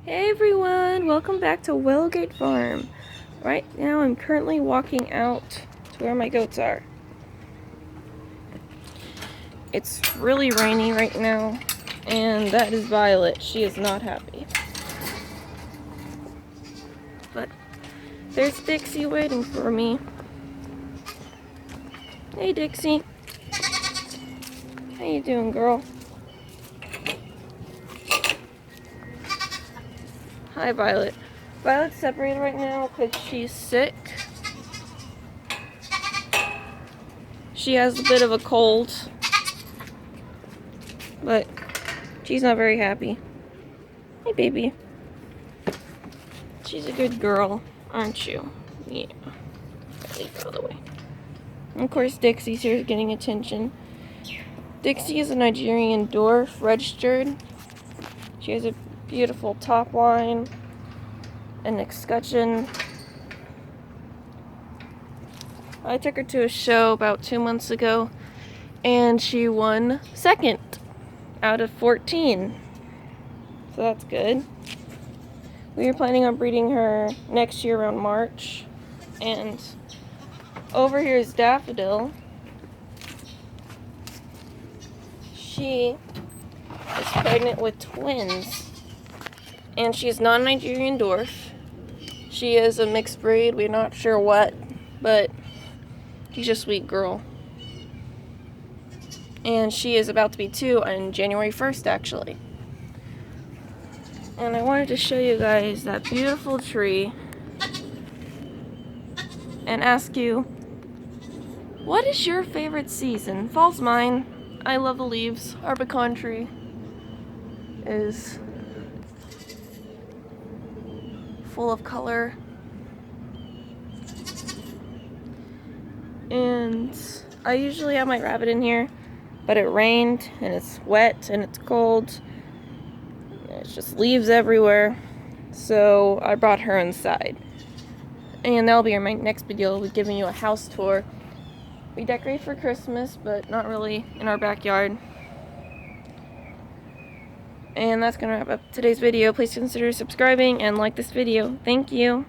Hey everyone, welcome back to Willowgate Farm. Right now I'm currently walking out to where my goats are. It's really rainy right now, and that is Violet. She is not happy. But there's Dixie waiting for me. Hey Dixie. How you doing, girl? Hi Violet. Violet's separated right now because she's sick. She has a bit of a cold, but she's not very happy. Hey baby. She's a good girl, aren't you? Yeah. Leave her out of the way. And of course, Dixie's here getting attention. Dixie is a Nigerian dwarf, registered. She has a beautiful top line, an escutcheon. I took her to a show about 2 months ago, and she won second out of 14. So that's good. We are planning on breeding her next year around March. And over here is Daffodil. She is pregnant with twins. And she is not a Nigerian dwarf. She is a mixed breed. We're not sure what, but she's a sweet girl. And she is about to be 2 on January 1st, actually. And I wanted to show you guys that beautiful tree and ask you, what is your favorite season? Fall's mine. I love the leaves. Our pecan tree is full of color. And I usually have my rabbit in here, but it rained and it's wet and it's cold. It's just leaves everywhere. So I brought her inside. And that'll be in my next video. I'll be giving you a house tour. We decorate for Christmas, but not really in our backyard. And that's going to wrap up today's video. Please consider subscribing and like this video. Thank you.